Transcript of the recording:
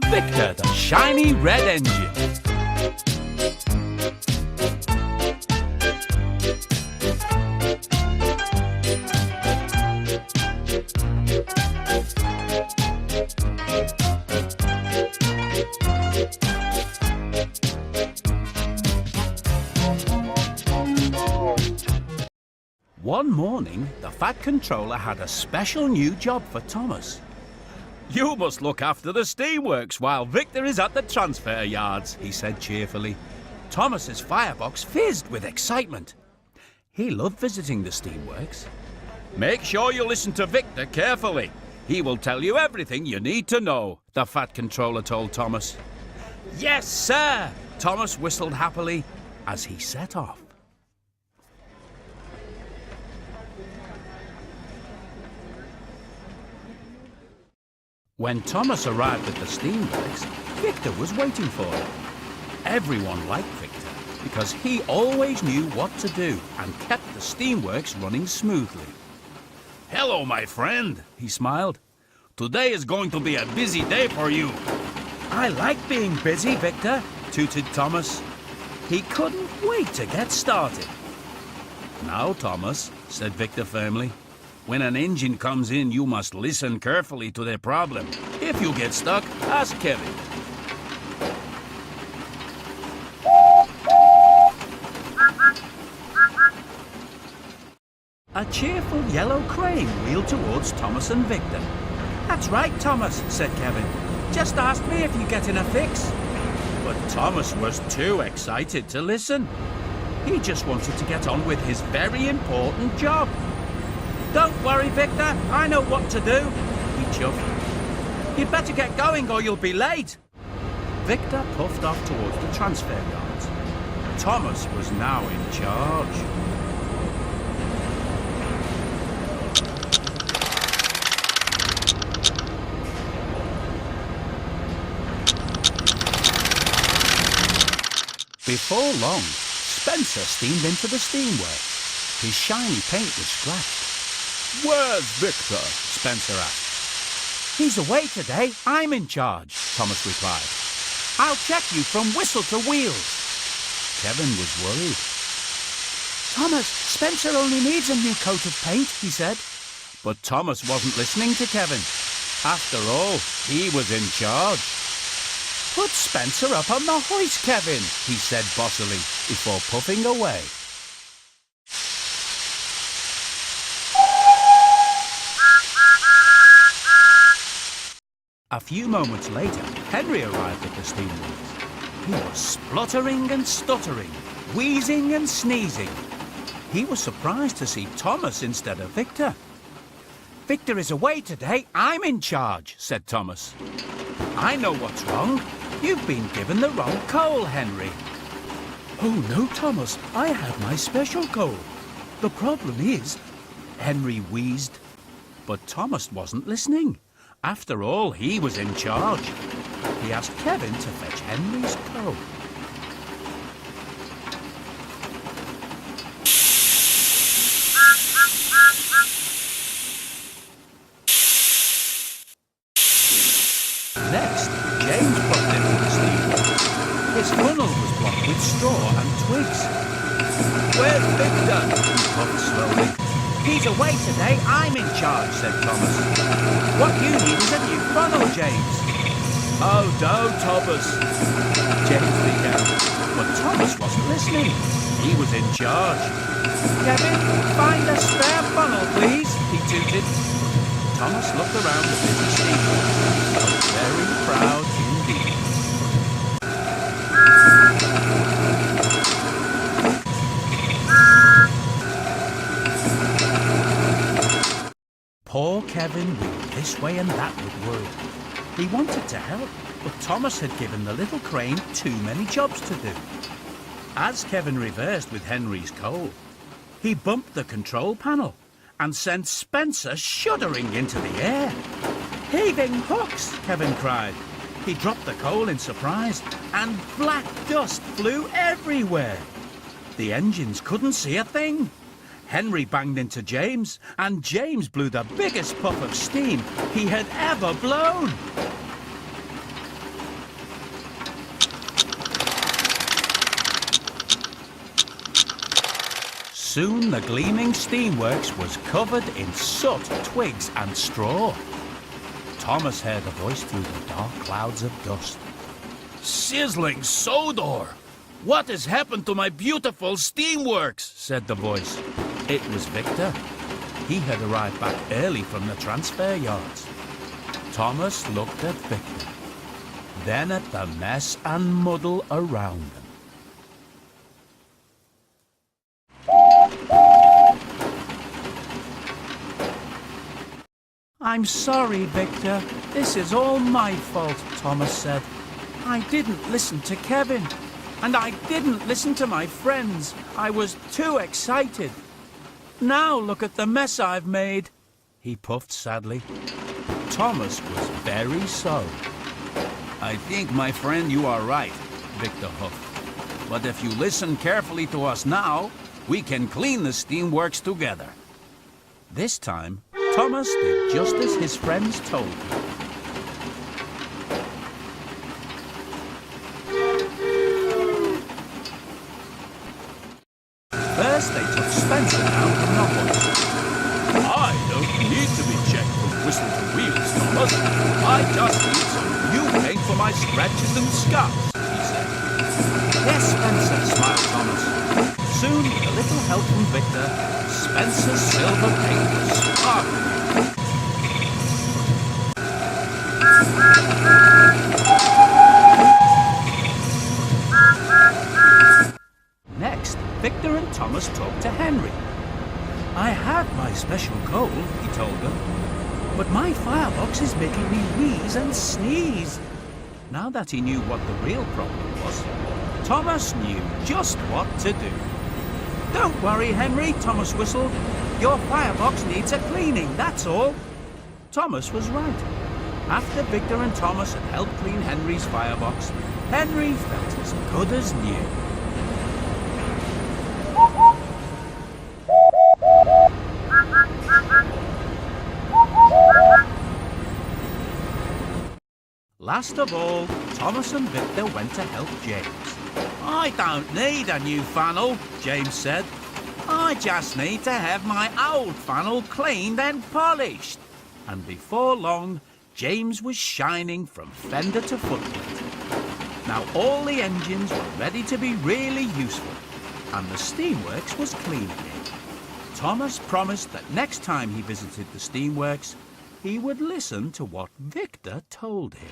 Victor, the shiny red engine. One morning, the Fat Controller had a special new job for Thomas. "You must look after the steamworks while Victor is at the transfer yards," he said cheerfully. Thomas's firebox fizzed with excitement. He loved visiting the steamworks. "Make sure you listen to Victor carefully. He will tell you everything you need to know," the Fat Controller told Thomas. "Yes, sir," Thomas whistled happily as he set off. When Thomas arrived at the steamworks, Victor was waiting for him. Everyone liked Victor because he always knew what to do and kept the steamworks running smoothly. "Hello, my friend," he smiled. "Today is going to be a busy day for you." "I like being busy, Victor," tooted Thomas. He couldn't wait to get started. "Now, Thomas," said Victor firmly, "when an engine comes in, you must listen carefully to their problem. If you get stuck, ask Kevin." A cheerful yellow crane wheeled towards Thomas and Victor. "That's right, Thomas," said Kevin. "Just ask me if you get in a fix." But Thomas was too excited to listen. He just wanted to get on with his very important job. "Don't worry, Victor, I know what to do," he chuffed. "You'd better get going or you'll be late." Victor puffed off towards the transfer yards. Thomas was now in charge. Before long, Spencer steamed into the steamworks. His shiny paint was scratched. "Where's Victor?" Spencer asked. "He's away today. I'm in charge," Thomas replied. "I'll check you from whistle to wheels." Kevin was worried. "Thomas, Spencer only needs a new coat of paint," he said. But Thomas wasn't listening to Kevin. After all, he was in charge. "Put Spencer up on the hoist, Kevin," he said bossily, before puffing away. A few moments later, Henry arrived at the steamworks. He was spluttering and stuttering, wheezing and sneezing. He was surprised to see Thomas instead of Victor. "Victor is away today. I'm in charge," said Thomas. "I know what's wrong. You've been given the wrong coal, Henry." "Oh no, Thomas, I have my special coal. The problem is..." Henry wheezed. But Thomas wasn't listening. After all, he was in charge. He asked Kevin to fetch Henry's coal. Next, James bumped into the steamboat. His funnel was blocked with straw and twigs. "Where's Victor?" he puffed slowly. "He's away today. I'm in charge," said Thomas. "What you need is a new funnel, James." "Oh, don't, Thomas," James began. But Thomas wasn't listening. He was in charge. "Kevin, find a spare funnel, please," he tooted. Thomas looked around the busy steamboat. He felt very proud indeed. Poor Kevin wheeled this way and that with wood. He wanted to help, but Thomas had given the little crane too many jobs to do. As Kevin reversed with Henry's coal, he bumped the control panel and sent Spencer shuddering into the air. "Heaving hooks!" Kevin cried. He dropped the coal in surprise, and black dust flew everywhere. The engines couldn't see a thing. Henry banged into James, and James blew the biggest puff of steam he had ever blown. Soon the gleaming steamworks was covered in soot, twigs and straw. Thomas heard a voice through the dark clouds of dust. Sizzling Sodor! What has happened to my beautiful steamworks? Said the voice. It was Victor. He had arrived back early from the transfer yards. Thomas looked at Victor, then at the mess and muddle around them. I'm sorry, Victor. This is all my fault, Thomas said. I didn't listen to Kevin, and I didn't listen to my friends. I was too excited. Now look at the mess I've made. He puffed sadly. Thomas was very sorry. I think, my friend, you are right, Victor huffed. But if you listen carefully to us now, we can clean the steamworks together. This time, Thomas did just as his friends told him. First, they took Spencer down from the horse. I don't need to be checked from whistle to wheels, Thomas. I just need some new paint for my scratches and scuffs, he said. Yes, Spencer, smiled Thomas. Soon, with a little help from Victor, Spencer's silver paint was sparkling. Next, Victor and Thomas talked to Henry. I have my special coal, he told them, but my firebox is making me wheeze and sneeze. Now that he knew what the real problem was, Thomas knew just what to do. Don't worry, Henry, Thomas whistled. Your firebox needs a cleaning, that's all. Thomas was right. After Victor and Thomas had helped clean Henry's firebox, Henry felt as good as new. Last of all, Thomas and Victor went to help James. I don't need a new funnel, James said. I just need to have my old funnel cleaned and polished. And before long, James was shining from fender to footplate. Now all the engines were ready to be really useful, and the steamworks was clean again. Thomas promised that next time he visited the steamworks, he would listen to what Victor told him.